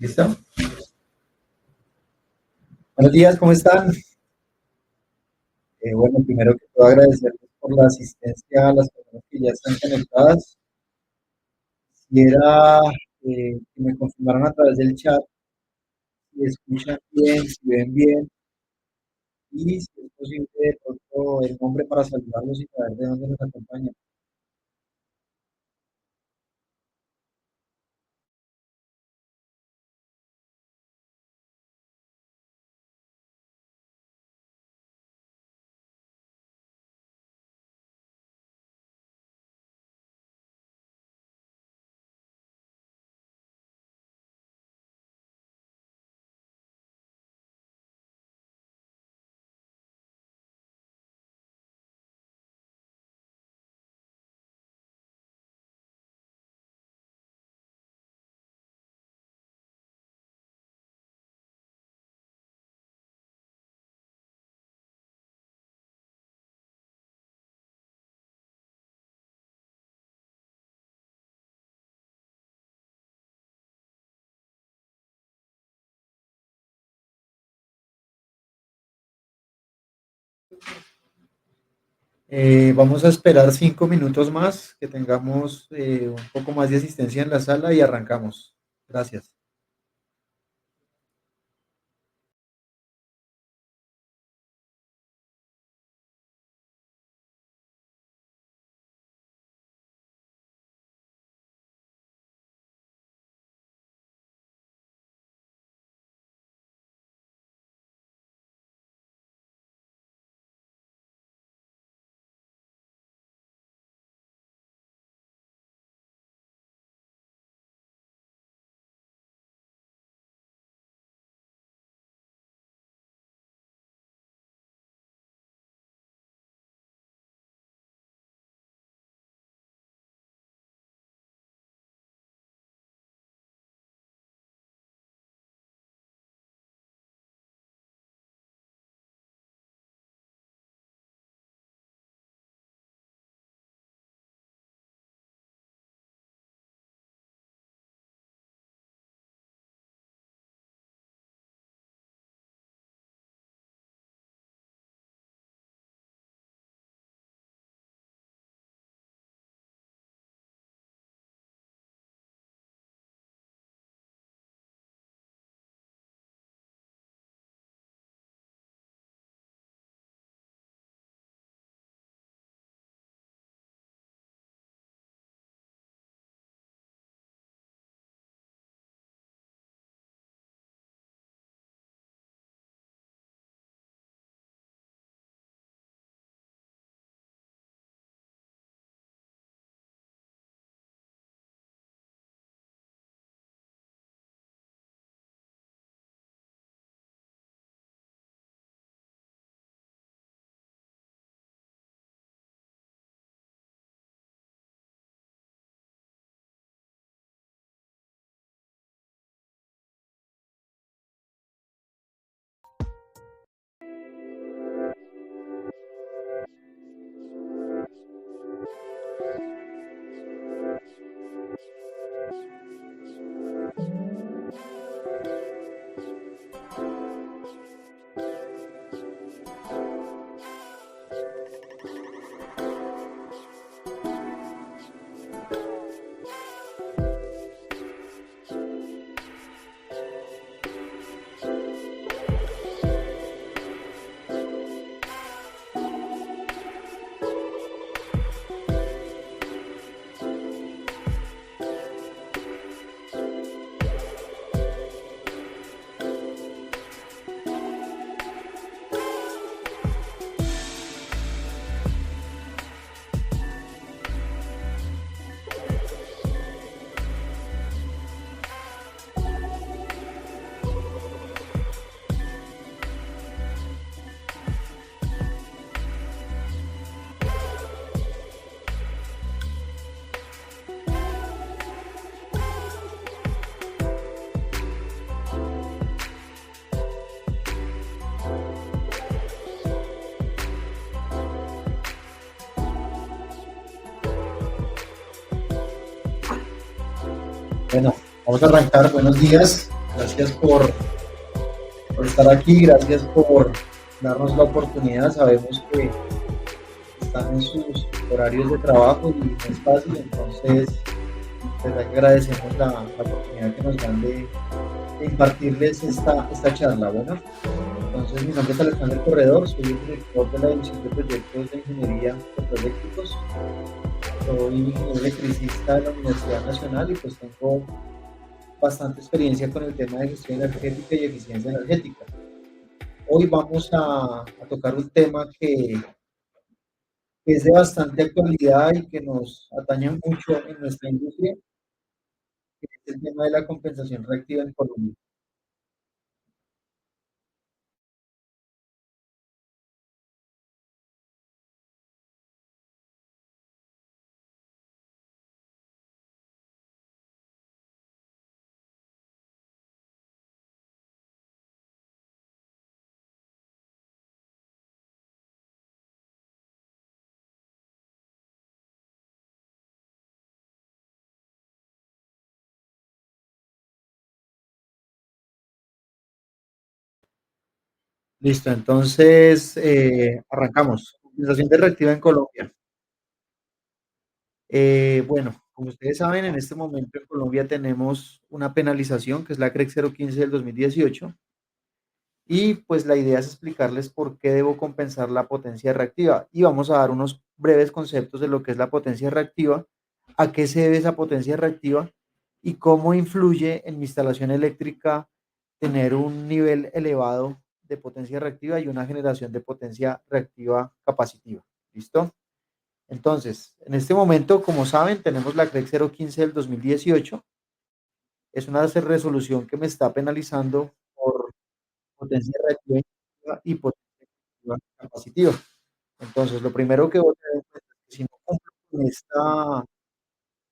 ¿Listo? Buenos días, ¿cómo están? Bueno, primero que todo agradecerles por la asistencia a las personas que ya están conectadas. Quisiera que me confirmaran a través del chat si escuchan bien, si ven bien y si es posible de pronto el nombre para saludarlos y saber de dónde nos acompañan. Vamos a esperar 5 minutos más, que tengamos un poco más de asistencia en la sala y arrancamos. Gracias. Bueno, vamos a arrancar. Buenos días. Gracias por estar aquí, gracias por darnos la oportunidad. Sabemos que están en sus horarios de trabajo y no es fácil, entonces, de verdad que agradecemos la oportunidad que nos dan de impartirles esta charla. Bueno, entonces mi nombre es Alexander Corredor, soy el director de la División de Proyectos de Ingeniería Petroeléctricos, soy ingeniero electricista de la Universidad Nacional y pues tengo bastante experiencia con el tema de gestión energética y eficiencia energética. Hoy vamos a tocar un tema que es de bastante actualidad y que nos atañe mucho en nuestra industria, que es el tema de la compensación reactiva en Colombia. Listo, entonces arrancamos. Compensación de reactiva en Colombia. Bueno, como ustedes saben, en este momento en Colombia tenemos una penalización que es la CREC 015 del 2018. Y pues la idea es explicarles por qué debo compensar la potencia reactiva. Y vamos a dar unos breves conceptos de lo que es la potencia reactiva, a qué se debe esa potencia reactiva y cómo influye en mi instalación eléctrica tener un nivel elevado de potencia reactiva y una generación de potencia reactiva capacitiva. ¿Listo? Entonces, en este momento, como saben, tenemos la CREC 015 del 2018. Es una resolución que me está penalizando por potencia reactiva y potencia capacitiva. Entonces, lo primero que voy a tener en cuenta es que si no cumplo con esta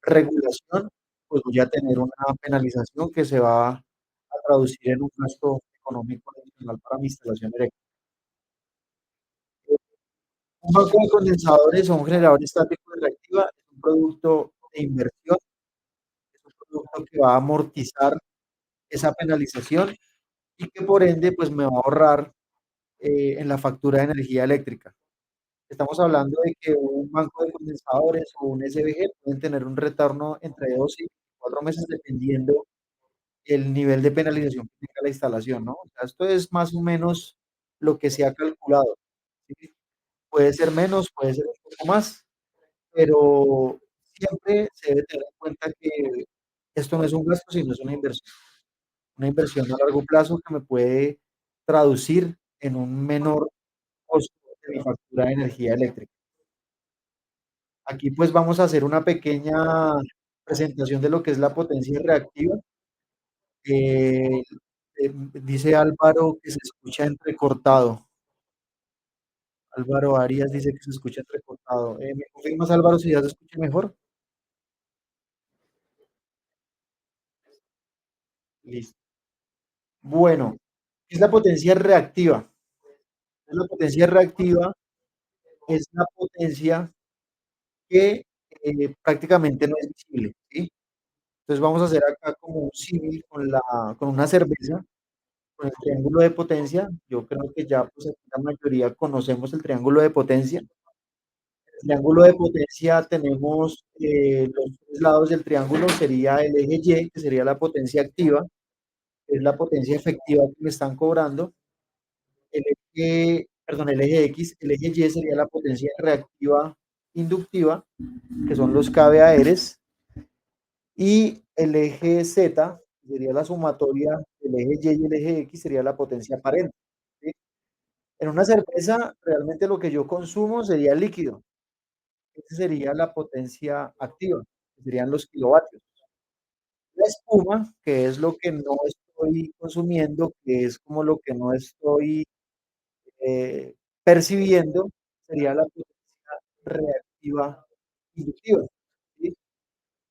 regulación, pues voy a tener una penalización que se va a traducir en un gasto económico adicional para mi instalación eléctrica. Un banco de condensadores o un generador estático de reactiva es un producto de inversión, es un producto que va a amortizar esa penalización y que por ende pues me va a ahorrar en la factura de energía eléctrica. Estamos hablando de que un banco de condensadores o un SVG pueden tener un retorno entre 2 y 4 meses dependiendo el nivel de penalización que tenga la instalación, ¿no? O sea, esto es más o menos lo que se ha calculado, ¿sí? Puede ser menos, puede ser un poco más, pero siempre se debe tener en cuenta que esto no es un gasto, sino es una inversión a largo plazo que me puede traducir en un menor costo de mi factura de energía eléctrica. Aquí pues vamos a hacer una pequeña presentación de lo que es la potencia reactiva. Eh, Dice Álvaro que se escucha entrecortado. Álvaro Arias dice que se escucha entrecortado. ¿Me confirmas, Álvaro, si ya se escucha mejor? Listo. Bueno, ¿qué es la potencia reactiva? La potencia reactiva es la potencia que prácticamente no es visible, ¿sí? Entonces vamos a hacer acá como un símil con una cerveza, con el triángulo de potencia. Yo creo que ya pues aquí la mayoría conocemos el triángulo de potencia. El triángulo de potencia tenemos los tres lados del triángulo, sería el eje Y, que sería la potencia activa, que es la potencia efectiva que me están cobrando. El eje X, el eje Y sería la potencia reactiva inductiva, que son los kVARs, y el eje Z sería la sumatoria del eje Y y el eje X, sería la potencia aparente, ¿sí? En una cerveza, realmente lo que yo consumo sería líquido. Esa sería la potencia activa, que serían los kilovatios. La espuma, que es lo que no estoy consumiendo, que es como lo que no estoy eh, percibiendo, sería la potencia reactiva inductiva, ¿sí?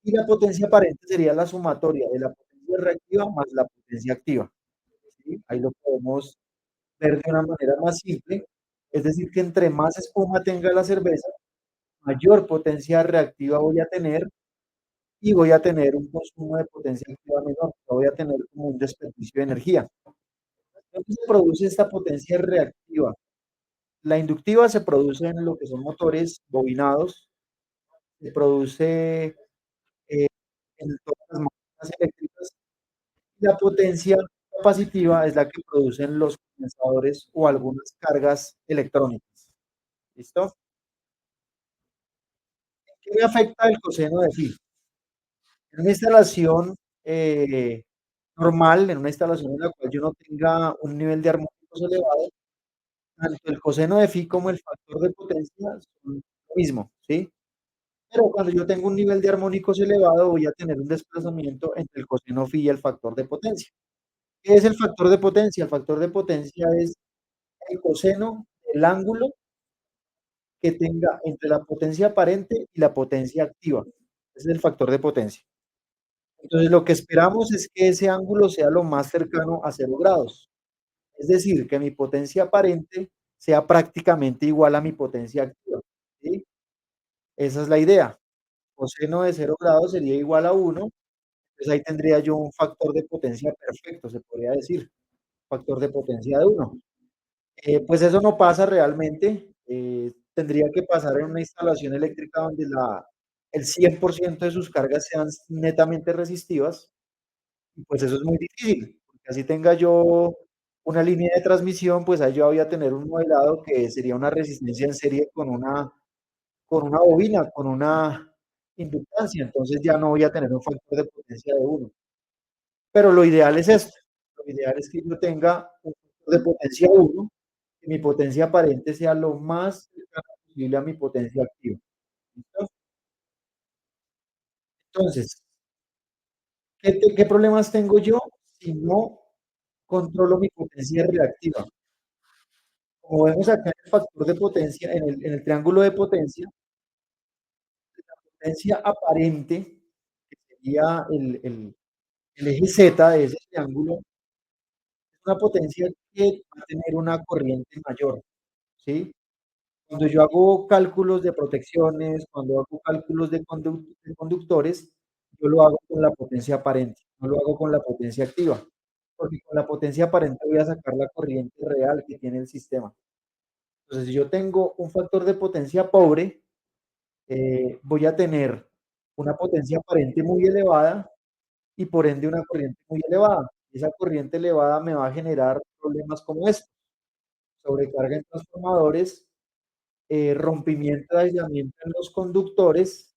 Y la potencia aparente sería la sumatoria de la potencia reactiva más la potencia activa, ¿sí? Ahí lo podemos ver de una manera más simple, es decir, que entre más espuma tenga la cerveza, mayor potencia reactiva voy a tener y voy a tener un consumo de potencia activa menor, no voy a tener como un desperdicio de energía. ¿Dónde se produce esta potencia reactiva? La inductiva se produce en lo que son motores bobinados, se produce en todas las máquinas eléctricas. La potencia capacitiva es la que producen los condensadores o algunas cargas electrónicas. ¿Listo? ¿Qué me afecta el coseno de phi? En una instalación normal, en una instalación en la cual yo no tenga un nivel de armónicos elevado, tanto el coseno de phi como el factor de potencia son lo mismo, ¿sí? Pero cuando yo tengo un nivel de armónicos elevado, voy a tener un desplazamiento entre el coseno phi y el factor de potencia. ¿Qué es el factor de potencia? El factor de potencia es el coseno del ángulo que tenga entre la potencia aparente y la potencia activa. Ese es el factor de potencia. Entonces, lo que esperamos es que ese ángulo sea lo más cercano a 0 grados. Es decir, que mi potencia aparente sea prácticamente igual a mi potencia activa, ¿sí? Esa es la idea. Coseno de 0 grados sería igual a 1. Entonces ahí tendría yo un factor de potencia perfecto, se podría decir, factor de potencia de 1. Pues eso no pasa realmente. Tendría que pasar en una instalación eléctrica donde el 100% de sus cargas sean netamente resistivas. Y pues eso es muy difícil, porque así tenga yo una línea de transmisión, pues ahí yo voy a tener un modelado que sería una resistencia en serie con una bobina, con una inductancia. Entonces ya no voy a tener un factor de potencia de 1. Pero lo ideal es esto. Lo ideal es que yo tenga un factor de potencia 1, que mi potencia aparente sea lo más cercana posible a mi potencia activa. ¿Listo? Entonces, ¿qué problemas tengo yo si no controlo mi potencia reactiva? Como vemos acá en el factor de potencia, en el triángulo de potencia, la potencia aparente, que sería el eje Z de ese triángulo, es una potencia que va a tener una corriente mayor, ¿sí? Cuando yo hago cálculos de protecciones, cuando hago cálculos de conductores, yo lo hago con la potencia aparente, no lo hago con la potencia activa, porque con la potencia aparente voy a sacar la corriente real que tiene el sistema. Entonces, si yo tengo un factor de potencia pobre, voy a tener una potencia aparente muy elevada y por ende una corriente muy elevada. Esa corriente elevada me va a generar problemas como este: sobrecarga en transformadores, rompimiento de aislamiento en los conductores,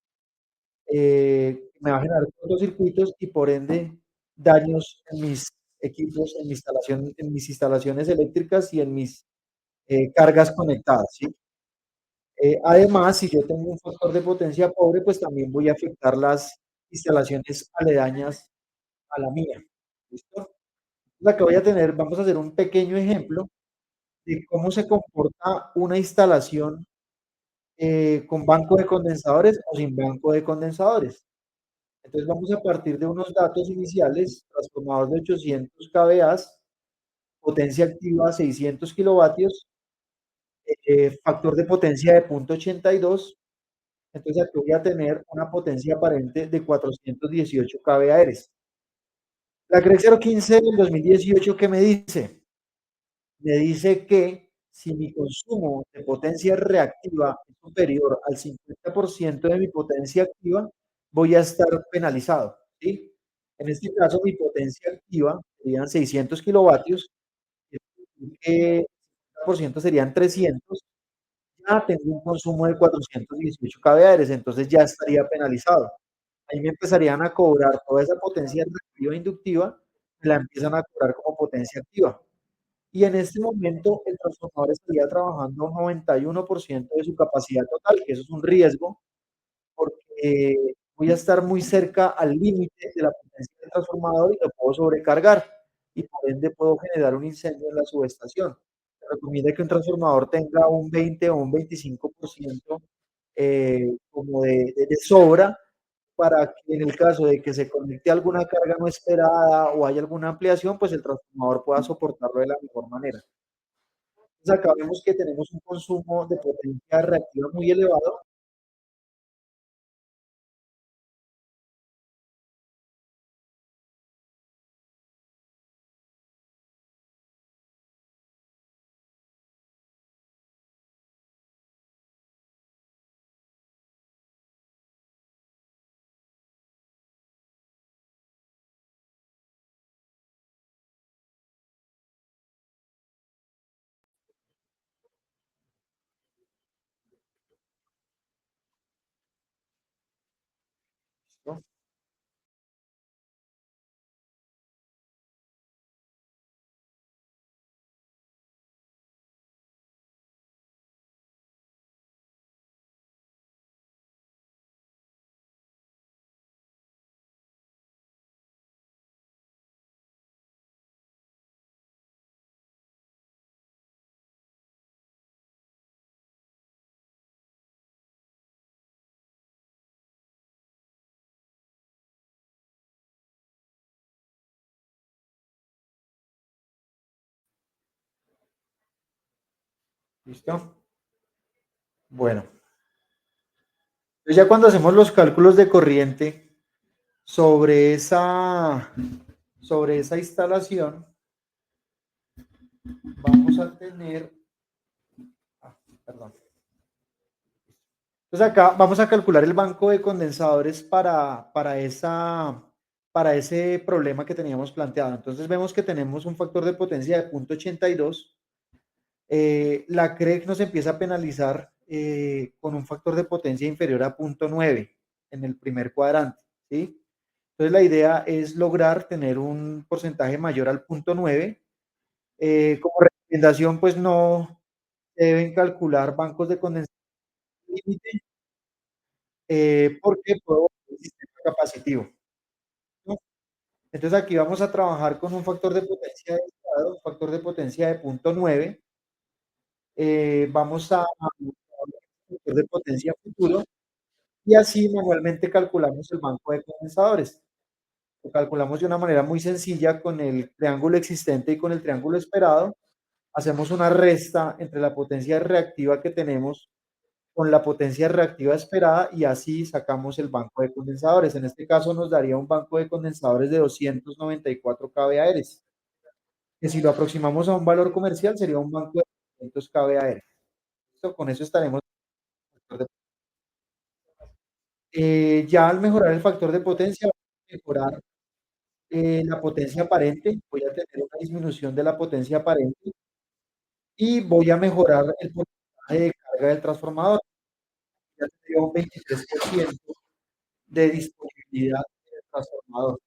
me va a generar cortocircuitos y por ende daños en mis equipos, en mis instalaciones eléctricas y en mis cargas conectadas, ¿sí? Además, si yo tengo un factor de potencia pobre, pues también voy a afectar las instalaciones aledañas a la mía. ¿Listo? Acá vamos a hacer un pequeño ejemplo de cómo se comporta una instalación con banco de condensadores o sin banco de condensadores. Entonces vamos a partir de unos datos iniciales: transformador de 800 kVA, potencia activa 600 kilovatios, factor de potencia de 0.82. Entonces aquí voy a tener una potencia aparente de 418 kVA. La CREC 015 del 2018, ¿qué me dice? Me dice que si mi consumo de potencia reactiva es superior al 50% de mi potencia activa, voy a estar penalizado, ¿sí? En este caso, mi potencia activa serían 600 kilovatios, que el 50% serían 300. Ya tengo un consumo de 418 kVA, entonces ya estaría penalizado. Ahí me empezarían a cobrar toda esa potencia reactiva inductiva, me la empiezan a cobrar como potencia activa. Y en este momento el transformador estaría trabajando a un 91% de su capacidad total, que eso es un riesgo, porque voy a estar muy cerca al límite de la potencia del transformador y lo puedo sobrecargar, y por ende puedo generar un incendio en la subestación. Se recomienda que un transformador tenga un 20 o un 25% como de sobra, para que en el caso de que se conecte alguna carga no esperada o haya alguna ampliación, pues el transformador pueda soportarlo de la mejor manera. Entonces acá vemos que tenemos un consumo de potencia reactiva muy elevado. ¿no? ¿Listo? Bueno, entonces ya cuando hacemos los cálculos de corriente sobre esa instalación, vamos a tener, perdón. Entonces acá vamos a calcular el banco de condensadores para ese problema que teníamos planteado. Entonces vemos que tenemos un factor de potencia de 0.82. La CREC nos empieza a penalizar con un factor de potencia inferior a 0.9 en el primer cuadrante, ¿sí? Entonces la idea es lograr tener un porcentaje mayor al 0.9. Como recomendación, pues no se deben calcular bancos de condensador límite porque puede volver el sistema capacitivo, ¿no? Entonces aquí vamos a trabajar con un factor de potencia de estado, un factor de potencia de 0.9. Vamos a un factor de potencia futuro y así manualmente calculamos el banco de condensadores. Lo calculamos de una manera muy sencilla con el triángulo existente y con el triángulo esperado. Hacemos una resta entre la potencia reactiva que tenemos con la potencia reactiva esperada y así sacamos el banco de condensadores. En este caso nos daría un banco de condensadores de 294 kVA, que si lo aproximamos a un valor comercial sería un banco de 200 kVA. ¿Listo? Con eso estaremos. Ya al mejorar el factor de potencia, vamos a mejorar la potencia aparente, voy a tener una disminución de la potencia aparente y voy a mejorar el porcentaje de carga del transformador. Ya tendría un 23% de disponibilidad del transformador,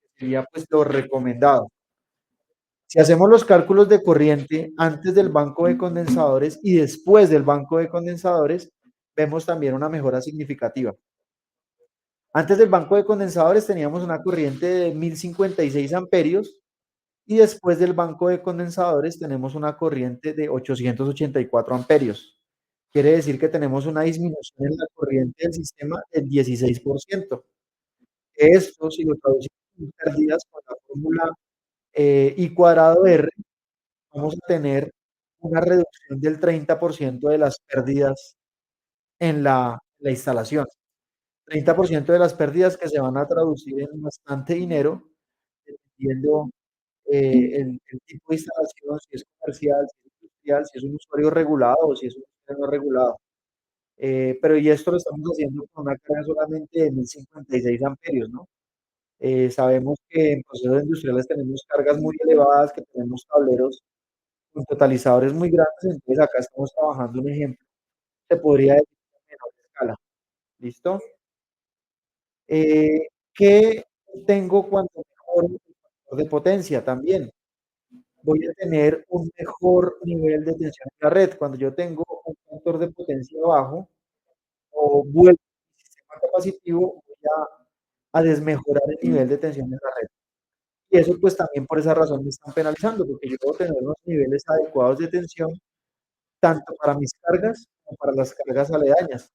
que sería pues lo recomendado. Si hacemos los cálculos de corriente antes del banco de condensadores y después del banco de condensadores, vemos también una mejora significativa. Antes del banco de condensadores teníamos una corriente de 1056 amperios y después del banco de condensadores tenemos una corriente de 884 amperios. Quiere decir que tenemos una disminución en la corriente del sistema del 16%. Esto, si lo traducimos en pérdidas con la fórmula I cuadrado R, vamos a tener una reducción del 30% de las pérdidas en la instalación. 30% de las pérdidas que se van a traducir en bastante dinero, dependiendo el tipo de instalación, si es comercial, si es industrial, si es un usuario regulado o si es un usuario no regulado. Pero y esto lo estamos haciendo con una carga solamente de 1056 amperios, ¿no? Sabemos que en procesos industriales tenemos cargas muy elevadas, que tenemos tableros con totalizadores muy grandes, entonces acá estamos trabajando un ejemplo. Se podría decir a menor escala, ¿listo? Eh, ¿Qué tengo cuando mejoro el factor de potencia? También voy a tener un mejor nivel de tensión en la red. Cuando yo tengo un factor de potencia bajo o vuelvo mi sistema capacitivo, voy a desmejorar el nivel de tensión en la red. Y eso pues también por esa razón me están penalizando, porque yo debo tener unos niveles adecuados de tensión, tanto para mis cargas como para las cargas aledañas.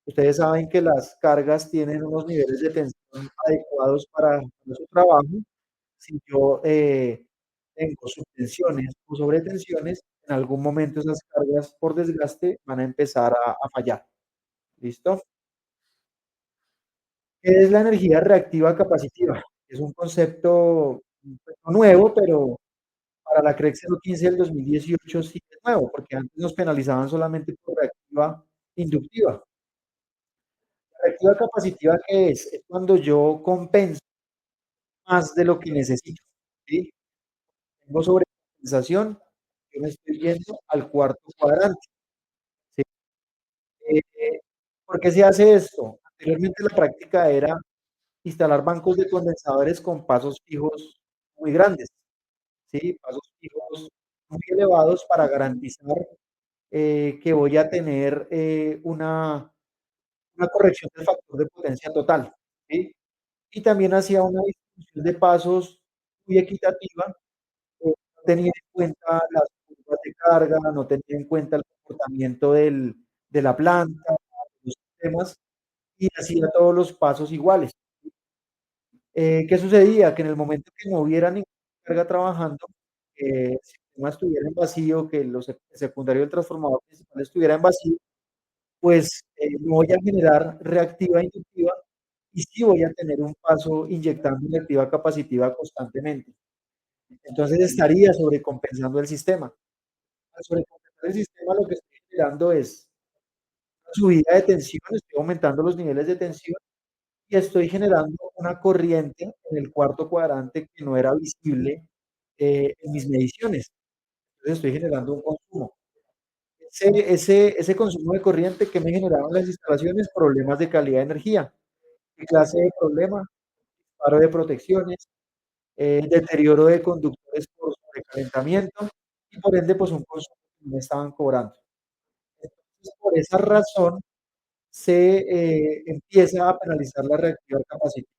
Ustedes saben que las cargas tienen unos niveles de tensión adecuados para su trabajo. Si yo tengo subtensiones o sobretensiones, en algún momento esas cargas por desgaste van a empezar a fallar. ¿Listo? ¿Qué es la energía reactiva capacitiva? Es un concepto pues, no nuevo, pero para la CREC 015 del 2018 sí es nuevo, porque antes nos penalizaban solamente por reactiva inductiva. Reactiva capacitiva, ¿qué es? Es cuando yo compenso más de lo que necesito, ¿sí? Tengo sobrecompensación, yo me estoy yendo al cuarto cuadrante, ¿sí? ¿Por qué se hace esto? Anteriormente la práctica era instalar bancos de condensadores con pasos fijos muy grandes, ¿sí? Pasos fijos muy elevados para garantizar que voy a tener una corrección del factor de potencia total, ¿sí? Y también hacía una distribución de pasos muy equitativa, no tenía en cuenta las curvas de carga, no tenía en cuenta el comportamiento de la planta, los sistemas, y hacía todos los pasos iguales. ¿Qué sucedía? Que en el momento que no hubiera ninguna carga trabajando, el sistema estuviera en vacío, que el secundario del transformador principal estuviera en vacío, pues no voy a generar reactiva e inductiva y sí voy a tener un paso inyectando reactiva capacitiva constantemente. Entonces estaría sobrecompensando el sistema. Al sobrecompensar el sistema, lo que estoy generando es una subida de tensión, estoy aumentando los niveles de tensión y estoy generando una corriente en el cuarto cuadrante que no era visible en mis mediciones. Entonces estoy generando un consumo. Ese consumo de corriente que me generaban las instalaciones, problemas de calidad de energía. ¿Qué clase de problema? Paro de protecciones, deterioro de conductores por sobrecalentamiento y por ende, pues un consumo que no me estaban cobrando. Entonces, por esa razón se empieza a penalizar la reactiva capacitiva.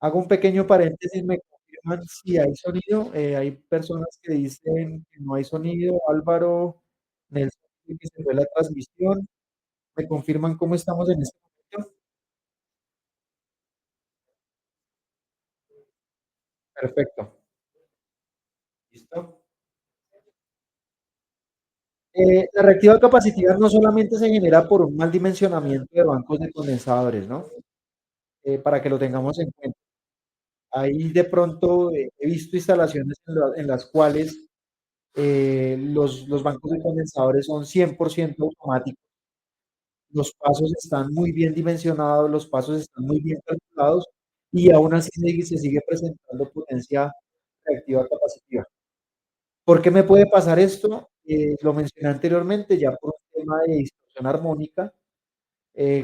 Hago un pequeño paréntesis, me confirman si hay sonido. Hay personas que dicen que no hay sonido. Álvaro, Nelson, dice que se fue la transmisión. Me confirman cómo estamos en este momento. Perfecto. ¿Listo? La reactiva capacitiva no solamente se genera por un mal dimensionamiento de bancos de condensadores, ¿no? Para que lo tengamos en cuenta. Ahí de pronto he visto instalaciones en las cuales los bancos de condensadores son 100% automáticos, los pasos están muy bien dimensionados, los pasos están muy bien calculados y aún así se sigue presentando potencia reactiva capacitiva. ¿Por qué me puede pasar esto? Lo mencioné anteriormente, ya por un tema de distorsión armónica.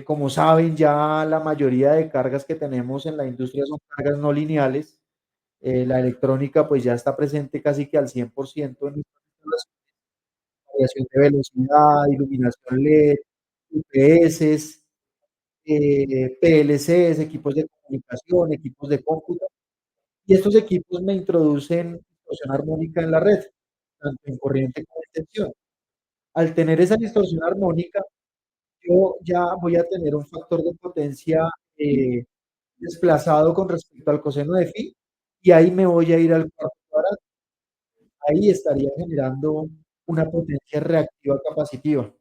Como saben, ya la mayoría de cargas que tenemos en la industria son cargas no lineales. La electrónica pues ya está presente casi que al 100% en nuestras instalaciones, variación de velocidad, iluminación LED, UPS, PLCs, equipos de comunicación, equipos de cómputo, y estos equipos me introducen distorsión armónica en la red, tanto en corriente como en tensión. Al tener esa distorsión armónica, yo ya voy a tener un factor de potencia eh, desplazado con respecto al coseno de phi, y ahí me voy a ir al cuarto cuadrante. Ahí estaría generando una potencia reactiva capacitiva,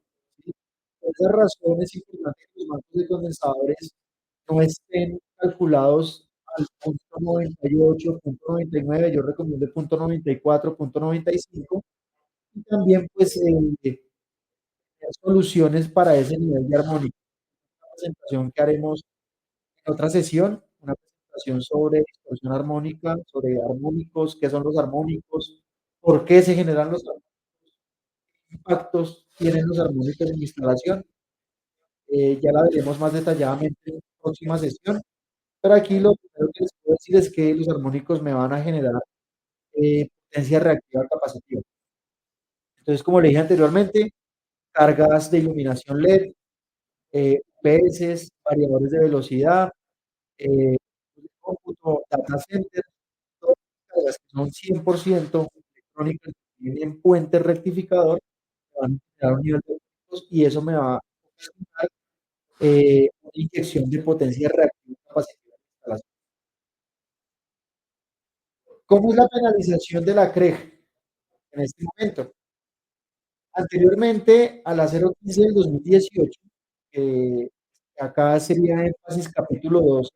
¿sí? Por esa razón es importante que los bancos de condensadores no estén calculados al punto 98, punto 99, yo recomiendo el punto 94, punto 95, y también pues soluciones para ese nivel de armónica. Una presentación que haremos en otra sesión, una presentación sobre distorsión armónica, sobre armónicos, qué son los armónicos, por qué se generan los armónicos, qué impactos tienen los armónicos en mi instalación. Ya la veremos más detalladamente en la próxima sesión, pero aquí lo primero que les puedo decir es que los armónicos me van a generar potencia reactiva capacitiva. Entonces, como le dije anteriormente, cargas de iluminación LED, UPS, variadores de velocidad, eh, cómputo, data center, todas las cargas que son 100% electrónicas, que tienen puente rectificador, me van a generar un nivel de puntos y eso me va a ocasionar una inyección de potencia reactiva capacitiva en la instalación. ¿Cómo es la penalización de la CREG en este momento? Anteriormente, a la 015 del 2018, que acá sería énfasis capítulo 12,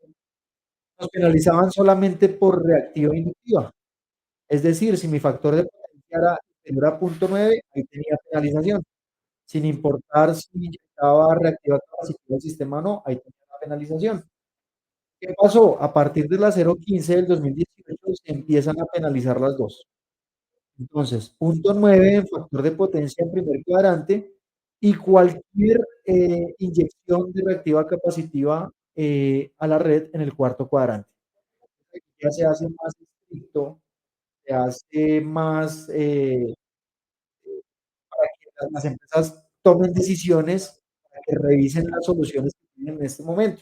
nos penalizaban solamente por reactiva inductiva. Es decir, si mi factor de potencia era inferior a 0.9, ahí tenía penalización. Sin importar si inyectaba reactiva capacitiva el sistema o no, ahí tenía la penalización. ¿Qué pasó? A partir de la 015 del 2018 se empiezan a penalizar las dos. Entonces, punto 9 en factor de potencia en primer cuadrante y cualquier inyección de reactiva capacitiva a la red en el cuarto cuadrante. Ya se hace más estricto, se hace más para que las empresas tomen decisiones, para que revisen las soluciones que tienen en este momento.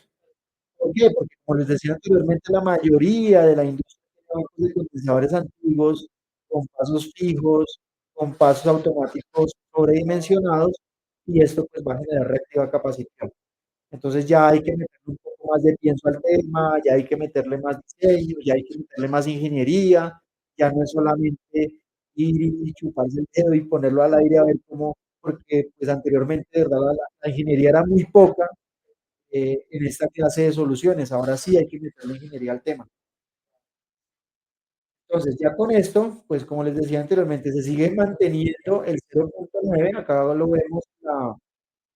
¿Por qué? Porque, como les decía anteriormente, la mayoría de la industria tiene bancos de condensadores antiguos, con pasos fijos, con pasos automáticos sobredimensionados, y esto pues va a generar reactiva capacitiva. Entonces ya hay que meterle un poco más de pienso al tema, ya hay que meterle más diseño, ya hay que meterle más ingeniería, ya no es solamente ir y chuparse el dedo y ponerlo al aire a ver cómo, porque pues anteriormente, de verdad, la ingeniería era muy poca en esta clase de soluciones. Ahora sí hay que meterle ingeniería al tema. Entonces, ya con esto, pues como les decía anteriormente, se sigue manteniendo el 0.9, acá lo vemos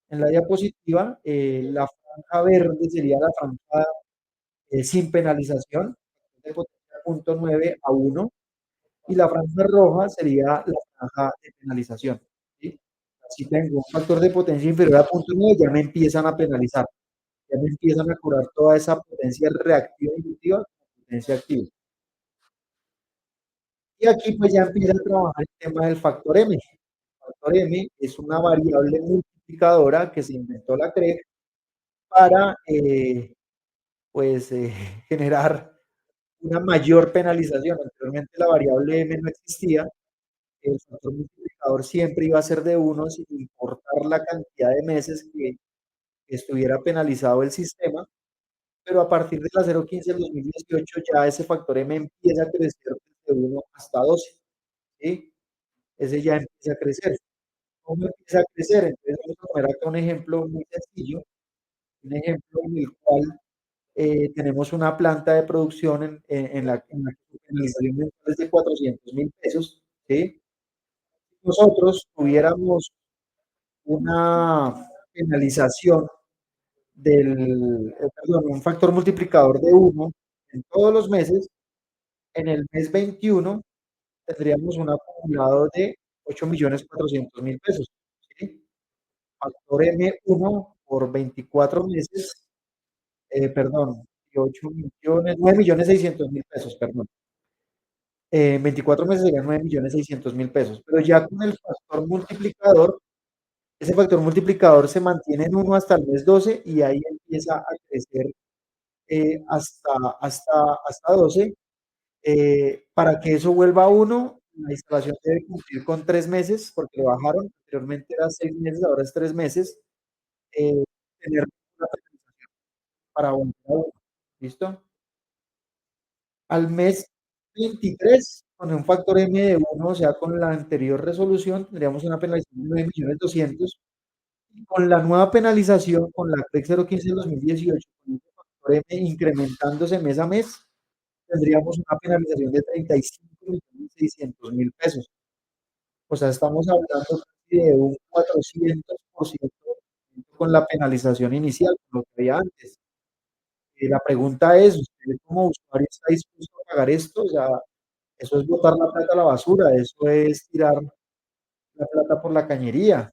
en la diapositiva, la franja verde sería la franja sin penalización, de potencia 0.9 a 1, y la franja roja sería la franja de penalización. ¿Sí? Si tengo un factor de potencia inferior a 0.9, ya me empiezan a penalizar, ya me empiezan a cobrar toda esa potencia reactiva inductiva como potencia activa. Y aquí pues ya empieza a trabajar el tema del factor M. El factor M es una variable multiplicadora que se inventó la CREG para pues generar una mayor penalización. Anteriormente la variable M no existía, el factor multiplicador siempre iba a ser de 1 sin importar la cantidad de meses que estuviera penalizado el sistema, pero a partir de la 0.15 del 2018 ya ese factor M empieza a crecer desde 1 hasta 12, ¿sí? Ese ya empieza a crecer. ¿Cómo empieza a crecer? Entonces vamos a poner acá un ejemplo muy sencillo, un ejemplo en el cual tenemos una planta de producción en la que su penalización mensual es de 400.000 pesos, ¿sí? Si nosotros tuviéramos una penalización perdón, un factor multiplicador de 1 en todos los meses, en el mes 21 tendríamos un acumulado de 8.400.000 pesos, ¿sí? Factor M1 por 24 meses, perdón, 8.000.000, 9.600.000 pesos, perdón. En 24 meses serían 9.600.000 pesos, pero ya con el factor multiplicador, ese factor multiplicador se mantiene en 1 hasta el mes 12 y ahí empieza a crecer hasta, hasta, hasta 12. Para que eso vuelva a 1, la instalación debe cumplir con 3 meses, porque lo bajaron, anteriormente era 6 meses, ahora es 3 meses, tener una penalización para volver a 1. ¿Listo? Al mes 23, con un factor M de 1, o sea, con la anterior resolución, tendríamos una penalización de 9.200.000. Con la nueva penalización, con la PEC 015 del 2018, con el factor M incrementándose mes a mes, tendríamos una penalización de 35.600.000 pesos. O sea, estamos hablando de un 400% con la penalización inicial, con lo que había antes. La pregunta es, ¿usted como usuario está dispuesto a pagar esto? O sea, eso es botar la plata a la basura, eso es tirar la plata por la cañería.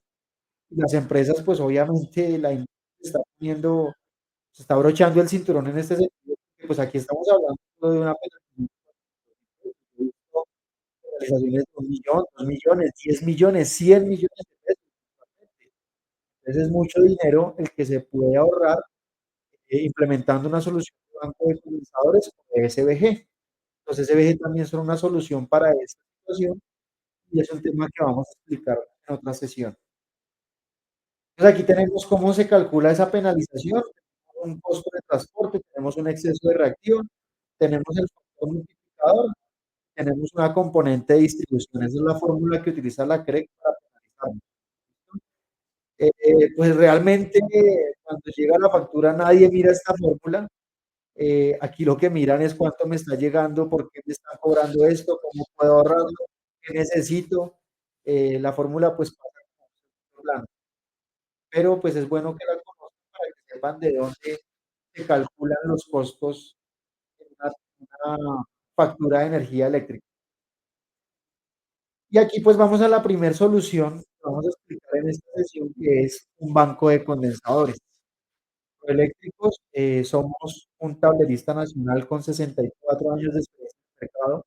Y las empresas, pues obviamente la industria está poniendo, se está abrochando el cinturón en este sentido, porque, pues aquí estamos hablando de una penalizaciones de 1.000.000, 2.000.000, 10.000.000, 100.000.000 de pesos. Entonces es mucho dinero el que se puede ahorrar implementando una solución de banco de condensadores o de SVG. Los SVG también son una solución para esta situación y es un tema que vamos a explicar en otra sesión. Entonces aquí tenemos cómo se calcula esa penalización, un costo de transporte, tenemos un exceso de reactivo, tenemos el factor multiplicador, tenemos una componente de distribución. Esa es la fórmula que utiliza la CREC para penalizarnos. Pues realmente cuando llega la factura nadie mira esta fórmula. Aquí lo que miran es cuánto me está llegando, por qué me están cobrando esto, cómo puedo ahorrarlo, qué necesito. La fórmula pues pasa como un segundo plano. Pero pues es bueno que la conozcan para que sepan de dónde se calculan los costos en una factura de energía eléctrica. Y aquí pues vamos a la primera solución que vamos a explicar en esta sesión, que es un banco de condensadores. Eléctricos, somos un tablerista nacional con 64 años de experiencia en el mercado.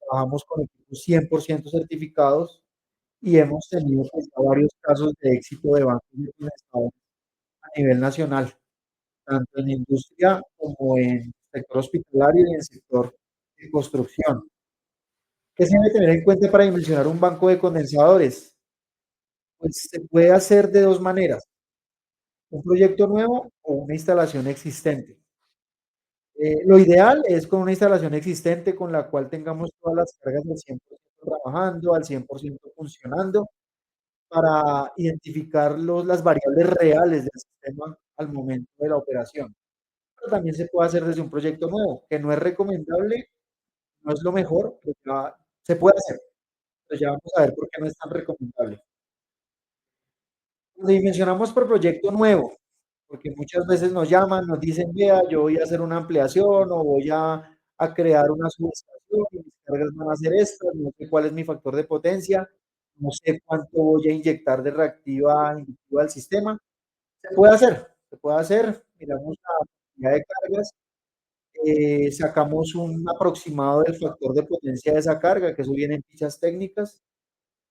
Trabajamos con equipos 100% certificados y hemos tenido pues, ya varios casos de éxito de bancos y financiadores a nivel nacional, tanto en industria como en sector hospitalario y en sector de construcción. ¿Qué se debe tener en cuenta para dimensionar un banco de condensadores? Pues se puede hacer de dos maneras, un proyecto nuevo o una instalación existente. Lo ideal es con una instalación existente con la cual tengamos todas las cargas al 100% trabajando, al 100% funcionando, para identificar las variables reales del sistema al momento de la operación. Pero también se puede hacer desde un proyecto nuevo, que no es recomendable, no es lo mejor, pero ya se puede hacer. Pero ya vamos a ver por qué no es tan recomendable. Lo dimensionamos por proyecto nuevo, porque muchas veces nos llaman, nos dicen, vea, yo voy a hacer una ampliación o voy a crear una subestación y mis cargas van a ser estas, no sé cuál es mi factor de potencia, no sé cuánto voy a inyectar de reactiva inductiva al sistema. Se puede hacer, miramos la cantidad de cargas, sacamos un aproximado del factor de potencia de esa carga, que eso viene en fichas técnicas,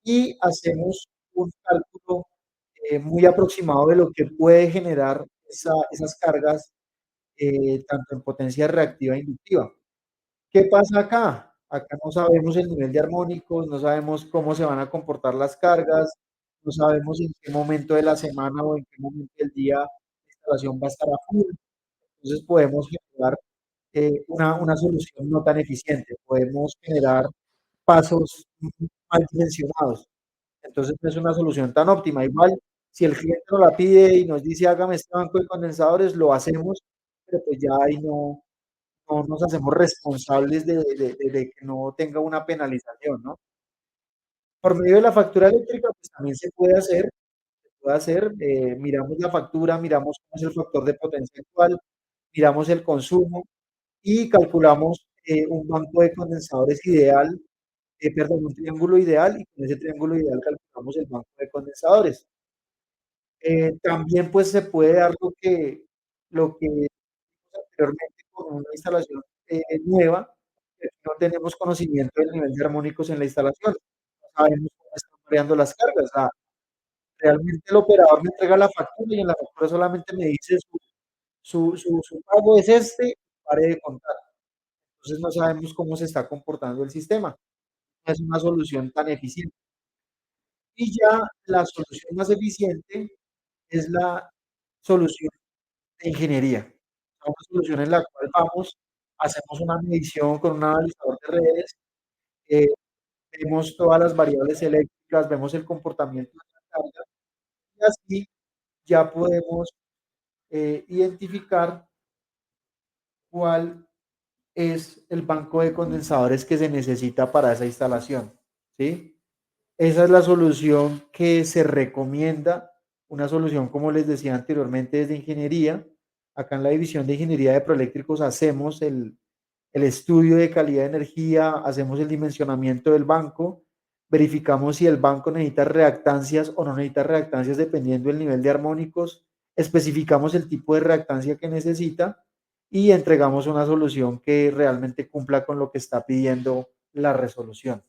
y hacemos un cálculo muy aproximado de lo que puede generar esas cargas, tanto en potencia reactiva e inductiva. ¿Qué pasa acá? Acá no sabemos el nivel de armónicos, no sabemos cómo se van a comportar las cargas, no sabemos en qué momento de la semana o en qué momento del día la instalación va a estar a full. Entonces podemos generar una solución no tan eficiente, podemos generar pasos mal dimensionados. Entonces no es una solución tan óptima. Igual, si el cliente nos la pide y nos dice hágame este banco de condensadores, lo hacemos, pero pues ya ahí no nos hacemos responsables de que no tenga una penalización, ¿no? Por medio de la factura eléctrica, pues también se puede hacer, miramos la factura, miramos cómo es el factor de potencia actual, miramos el consumo y calculamos un banco de condensadores ideal, perdón, un triángulo ideal y con ese triángulo ideal calculamos el banco de condensadores. También, pues, se puede dar lo que vimos anteriormente con una instalación, nueva, que no tenemos conocimiento del nivel de armónicos en la instalación, no sabemos cómo están variando las cargas, o sea, realmente el operador me entrega la factura y en la factura solamente me dice su pago es este, pare de contar. Entonces, no sabemos cómo se está comportando el sistema, no es una solución tan eficiente. Y ya la solución más eficiente es la solución de ingeniería. Una solución en la cual vamos, hacemos una medición con un analizador de redes, eh, vemos todas las variables eléctricas, vemos el comportamiento de la carga y así ya podemos identificar cuál es el banco de condensadores que se necesita para esa instalación, ¿sí? Esa es la solución que se recomienda, una solución, como les decía anteriormente, desde ingeniería. Acá en la división de ingeniería de proeléctricos hacemos el estudio de calidad de energía, hacemos el dimensionamiento del banco, verificamos si el banco necesita reactancias o no necesita reactancias dependiendo del nivel de armónicos, especificamos el tipo de reactancia que necesita y entregamos una solución que realmente cumpla con lo que está pidiendo la resolución.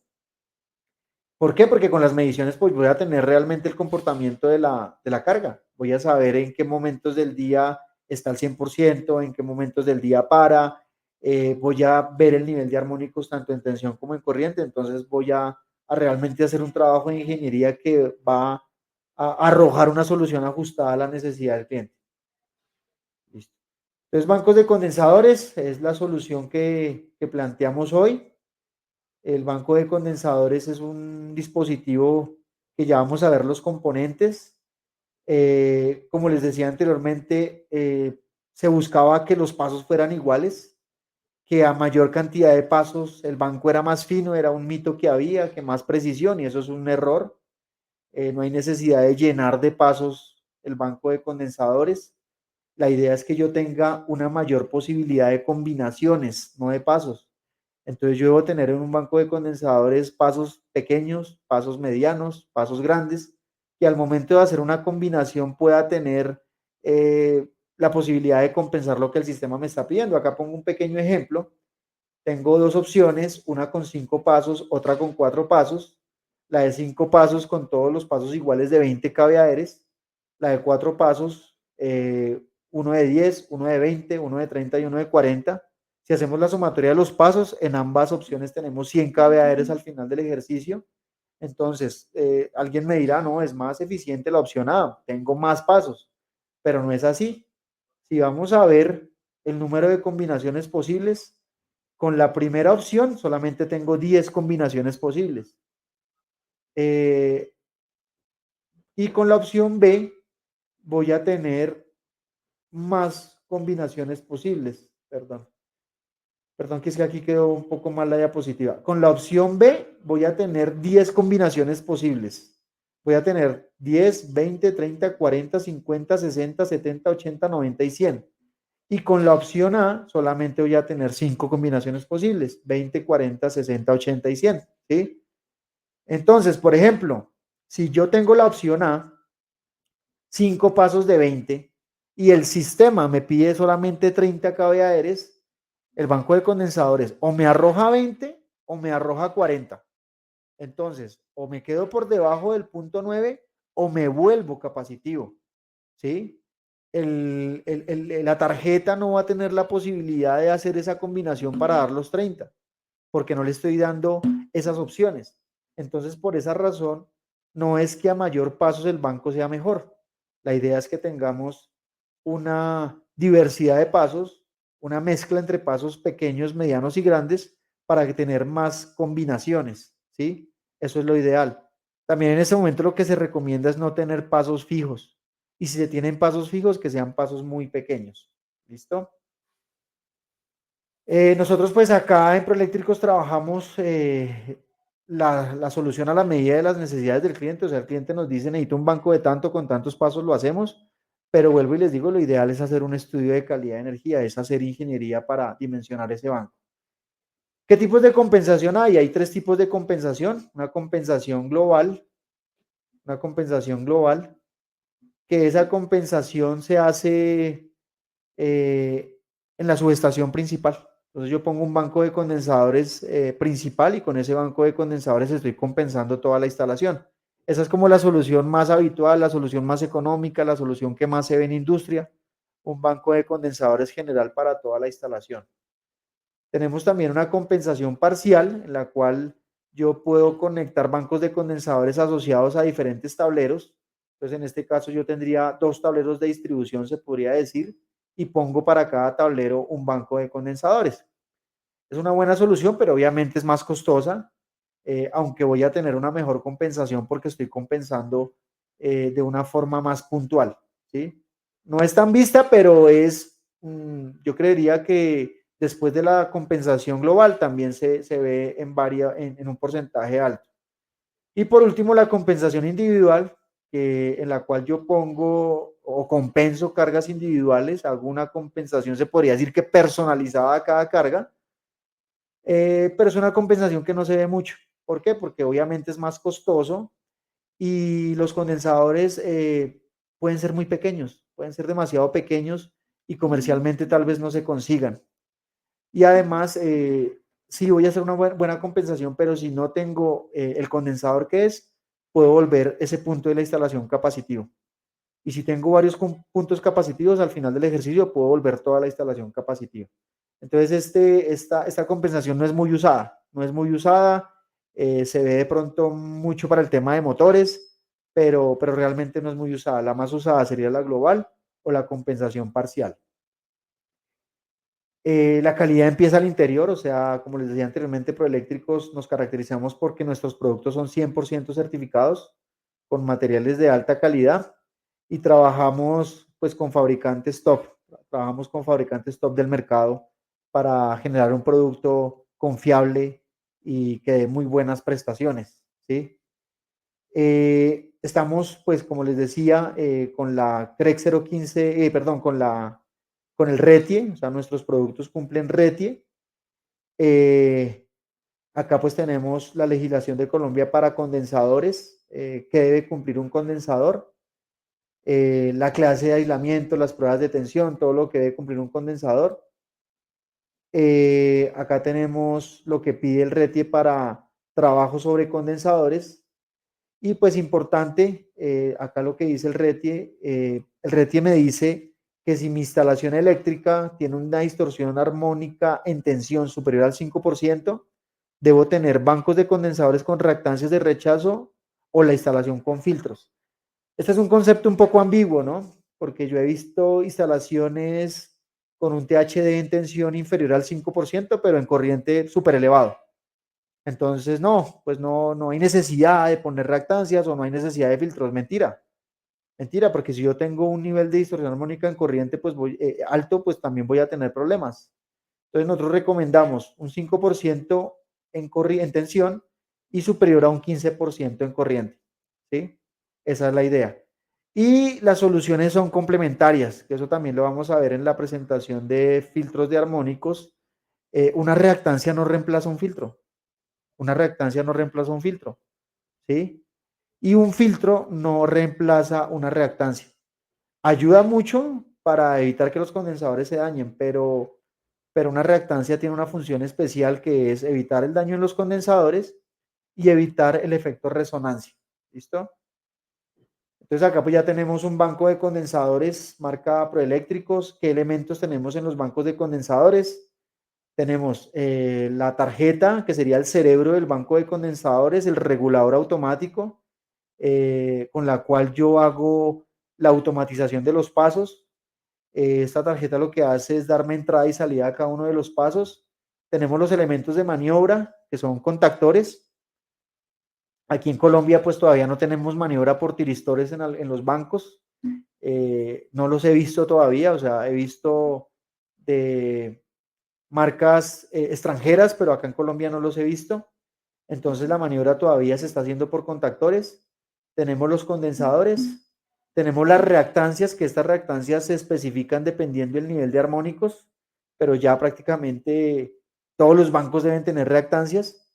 ¿Por qué? Porque con las mediciones pues voy a tener realmente el comportamiento de la carga. Voy a saber en qué momentos del día está al 100%, en qué momentos del día para. Voy a ver el nivel de armónicos tanto en tensión como en corriente. Entonces voy a realmente hacer un trabajo de ingeniería que va a arrojar una solución ajustada a la necesidad del cliente. Listo. Entonces, bancos de condensadores es la solución que planteamos hoy. El banco de condensadores es un dispositivo que ya vamos a ver los componentes. Como les decía anteriormente, se buscaba que los pasos fueran iguales, que a mayor cantidad de pasos el banco era más fino, era un mito que había, que más precisión, y eso es un error. No hay necesidad de llenar de pasos el banco de condensadores. La idea es que yo tenga una mayor posibilidad de combinaciones, no de pasos. Entonces yo debo tener en un banco de condensadores pasos pequeños, pasos medianos, pasos grandes, que al momento de hacer una combinación pueda tener la posibilidad de compensar lo que el sistema me está pidiendo. Acá pongo un pequeño ejemplo. Tengo dos opciones, una con 5 pasos, otra con 4 pasos. La de 5 pasos con todos los pasos iguales de 20 caveaderes. La de 4 pasos, uno de 10, uno de 20, uno de 30 y uno de 40. Si hacemos la sumatoria de los pasos, en ambas opciones tenemos 100 caveaderes al final del ejercicio. Entonces, alguien me dirá, no, es más eficiente la opción A, tengo más pasos, pero no es así. Si vamos a ver el número de combinaciones posibles, con la primera opción solamente tengo 10 combinaciones posibles. Y con la opción B voy a tener más combinaciones posibles. Perdón, que es que aquí quedó un poco mal la diapositiva. Con la opción B voy a tener 10 combinaciones posibles. Voy a tener 10, 20, 30, 40, 50, 60, 70, 80, 90 y 100. Y con la opción A solamente voy a tener 5 combinaciones posibles, 20, 40, 60, 80 y 100. ¿Sí? Entonces, por ejemplo, si yo tengo la opción A, 5 pasos de 20, y el sistema me pide solamente 30 caveaderes, el banco de condensadores o me arroja 20 o me arroja 40. Entonces, o me quedo por debajo del punto 9 o me vuelvo capacitivo. ¿Sí? La tarjeta no va a tener la posibilidad de hacer esa combinación para dar los 30, porque no le estoy dando esas opciones. Entonces, por esa razón, no es que a mayor pasos el banco sea mejor. La idea es que tengamos una diversidad de pasos, una mezcla entre pasos pequeños, medianos y grandes para tener más combinaciones, ¿sí? Eso es lo ideal. También en ese momento lo que se recomienda es no tener pasos fijos. Y si se tienen pasos fijos, que sean pasos muy pequeños. ¿Listo? Nosotros pues acá en Proeléctricos trabajamos la solución a la medida de las necesidades del cliente. O sea, el cliente nos dice, necesito un banco de tanto, con tantos pasos lo hacemos. Pero vuelvo y les digo, lo ideal es hacer un estudio de calidad de energía, es hacer ingeniería para dimensionar ese banco. ¿Qué tipos de compensación hay? Hay tres tipos de compensación. Una compensación global, que esa compensación se hace en la subestación principal. Entonces yo pongo un banco de condensadores principal y con ese banco de condensadores estoy compensando toda la instalación. Esa es como la solución más habitual, la solución más económica, la solución que más se ve en industria. Un banco de condensadores general para toda la instalación. Tenemos también una compensación parcial en la cual yo puedo conectar bancos de condensadores asociados a diferentes tableros. Entonces, en este caso yo tendría 2 tableros de distribución, se podría decir, y pongo para cada tablero un banco de condensadores. Es una buena solución, pero obviamente es más costosa, aunque voy a tener una mejor compensación porque estoy compensando de una forma más puntual, ¿sí? No es tan vista, pero yo creería que después de la compensación global también se ve en un porcentaje alto. Y por último, la compensación individual, en la cual yo pongo o compenso cargas individuales, hago una compensación, se podría decir que personalizada a cada carga, pero es una compensación que no se ve mucho. ¿Por qué? Porque obviamente es más costoso y los condensadores pueden ser muy pequeños, pueden ser demasiado pequeños y comercialmente tal vez no se consigan. Y además, sí voy a hacer una buena compensación, pero si no tengo el condensador que es, puedo volver ese punto de la instalación capacitivo. Y si tengo varios puntos capacitivos, al final del ejercicio puedo volver toda la instalación capacitiva. Entonces, esta compensación no es muy usada, no es muy usada, se ve de pronto mucho para el tema de motores, pero realmente no es muy usada. La más usada sería la global o la compensación parcial. La calidad empieza al interior, o sea, como les decía anteriormente, Proeléctricos nos caracterizamos porque nuestros productos son 100% certificados con materiales de alta calidad y trabajamos pues con fabricantes top, trabajamos con fabricantes top del mercado para generar un producto confiable y que dé muy buenas prestaciones, ¿sí? Estamos, pues, como les decía, con la CREC 015, perdón, con el RETIE, o sea, nuestros productos cumplen RETIE. Eh, Acá pues tenemos la legislación de Colombia para condensadores, que debe cumplir un condensador. la clase de aislamiento, las pruebas de tensión, todo lo que debe cumplir un condensador. Acá tenemos lo que pide el RETIE para trabajo sobre condensadores. Y pues importante, acá lo que dice el RETIE me dice que si mi instalación eléctrica tiene una distorsión armónica en tensión superior al 5%, debo tener bancos de condensadores con reactancias de rechazo o la instalación con filtros. Este es un concepto un poco ambiguo, ¿no? Porque yo he visto instalaciones con un THD en tensión inferior al 5%, pero en corriente súper elevado. Entonces, no, pues no hay necesidad de poner reactancias o no hay necesidad de filtros. Mentira, mentira, porque si yo tengo un nivel de distorsión armónica en corriente pues alto, pues también voy a tener problemas. Entonces, nosotros recomendamos un 5% en tensión y superior a un 15% en corriente. ¿Sí? Esa es la idea. Y las soluciones son complementarias, que eso también lo vamos a ver en la presentación de filtros de armónicos. Una reactancia no reemplaza un filtro. Una reactancia no reemplaza un filtro, ¿sí? Y un filtro no reemplaza una reactancia. Ayuda mucho para evitar que los condensadores se dañen, pero una reactancia tiene una función especial que es evitar el daño en los condensadores y evitar el efecto resonancia. ¿Listo? Entonces acá pues ya tenemos un banco de condensadores marca Proeléctricos. ¿Qué elementos tenemos en los bancos de condensadores? Tenemos la tarjeta, que sería el cerebro del banco de condensadores, el regulador automático, con la cual yo hago la automatización de los pasos. Esta tarjeta lo que hace es darme entrada y salida a cada uno de los pasos. Tenemos los elementos de maniobra, que son contactores. Aquí en Colombia, pues todavía no tenemos maniobra por tiristores en los bancos. No los he visto todavía, o sea, he visto de marcas extranjeras, pero acá en Colombia no los he visto. Entonces la maniobra todavía se está haciendo por contactores. Tenemos los condensadores, tenemos las reactancias, que estas reactancias se especifican dependiendo del nivel de armónicos, pero ya prácticamente todos los bancos deben tener reactancias.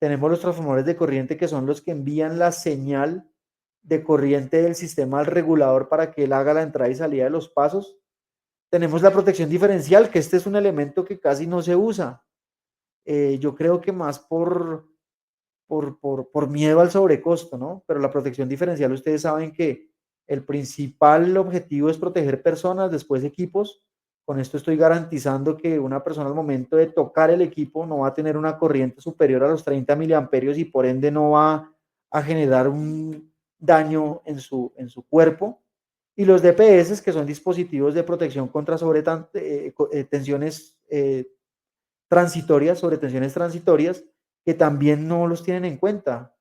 Tenemos los transformadores de corriente, que son los que envían la señal de corriente del sistema al regulador para que él haga la entrada y salida de los pasos. Tenemos la protección diferencial, que este es un elemento que casi no se usa. Yo creo que más por miedo al sobrecosto, ¿no? Pero la protección diferencial, ustedes saben que el principal objetivo es proteger personas, después equipos. Con esto estoy garantizando que una persona al momento de tocar el equipo no va a tener una corriente superior a los 30 miliamperios y por ende no va a generar un daño en su cuerpo. Y los DPS, que son dispositivos de protección contra tensiones transitorias, sobre tensiones transitorias, que también no los tienen en cuenta.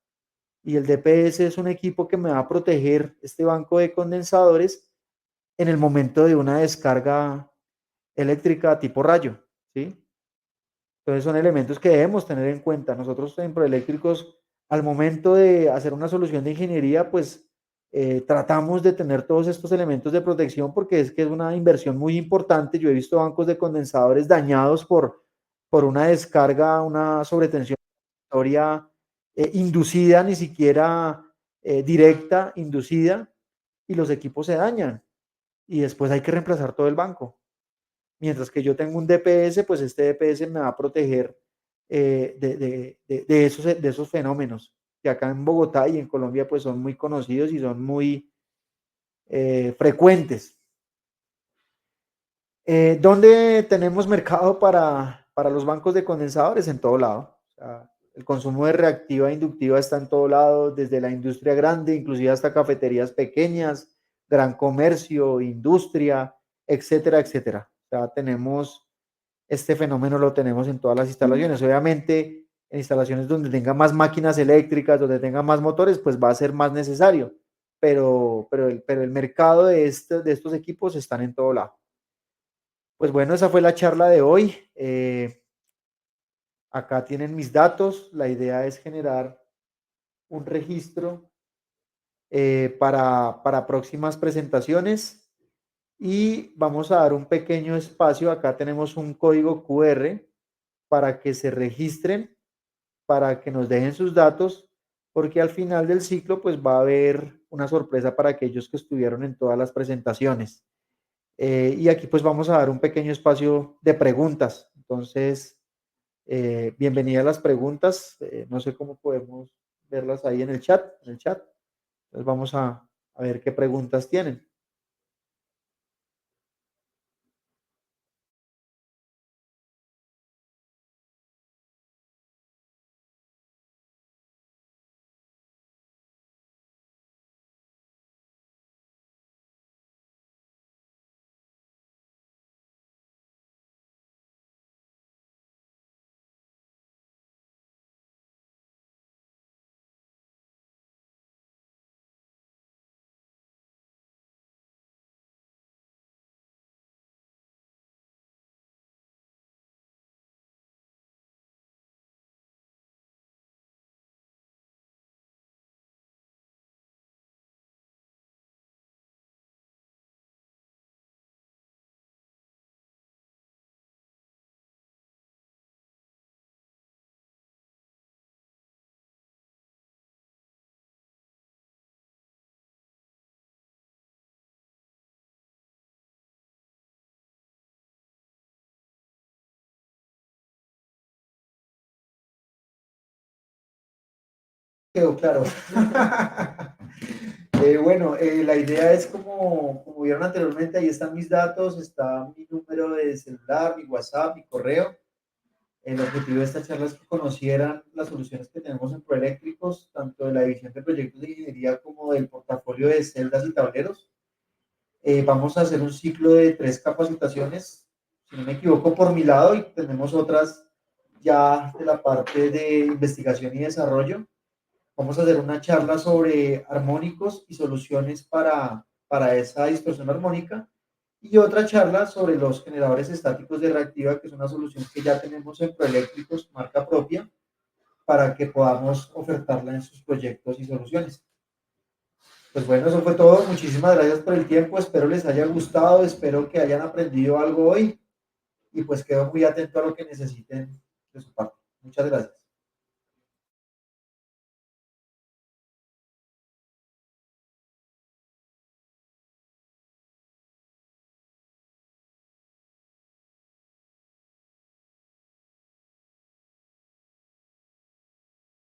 Y el DPS es un equipo que me va a proteger este banco de condensadores en el momento de una descarga eléctrica tipo rayo, ¿sí? Entonces son elementos que debemos tener en cuenta. Nosotros en Proeléctricos, al momento de hacer una solución de ingeniería, pues tratamos de tener todos estos elementos de protección porque es que es una inversión muy importante. Yo he visto bancos de condensadores dañados por una descarga, una sobretensión inducida, ni siquiera directa, inducida, y los equipos se dañan y después hay que reemplazar todo el banco. Mientras que yo tengo un DPS, pues este DPS me va a proteger de esos fenómenos que acá en Bogotá y en Colombia pues son muy conocidos y son muy frecuentes. ¿Dónde tenemos mercado para los bancos de condensadores? En todo lado. O sea, el consumo de reactiva e inductiva está en todo lado, desde la industria grande, inclusive hasta cafeterías pequeñas, gran comercio, industria, etcétera, etcétera. O sea, tenemos este fenómeno, lo tenemos en todas las instalaciones. Obviamente, en instalaciones donde tenga más máquinas eléctricas, donde tenga más motores, pues va a ser más necesario. Pero el mercado de estos equipos están en todo lado. Pues bueno, esa fue la charla de hoy. Acá tienen mis datos. La idea es generar un registro para próximas presentaciones y vamos a dar un pequeño espacio. Acá tenemos un código QR para que se registren, para que nos dejen sus datos, porque al final del ciclo pues va a haber una sorpresa para aquellos que estuvieron en todas las presentaciones. Y aquí pues vamos a dar un pequeño espacio de preguntas. Entonces, bienvenidas las preguntas. No sé cómo podemos verlas ahí en el chat. Entonces vamos a ver qué preguntas tienen. Quedó claro. Bueno, la idea es como vieron anteriormente, ahí están mis datos, está mi número de celular, mi WhatsApp, mi correo. El objetivo de esta charla es que conocieran las soluciones que tenemos en Proeléctricos, tanto de la división de proyectos de ingeniería como del portafolio de celdas y tableros. Vamos a hacer un ciclo de 3 capacitaciones, si no me equivoco, por mi lado, y tenemos otras ya de la parte de investigación y desarrollo. Vamos a hacer una charla sobre armónicos y soluciones para esa distorsión armónica y otra charla sobre los generadores estáticos de reactiva, que es una solución que ya tenemos en Proeléctricos, marca propia, para que podamos ofertarla en sus proyectos y soluciones. Pues bueno, eso fue todo. Muchísimas gracias por el tiempo. Espero les haya gustado, espero que hayan aprendido algo hoy y pues quedo muy atento a lo que necesiten de su parte. Muchas gracias.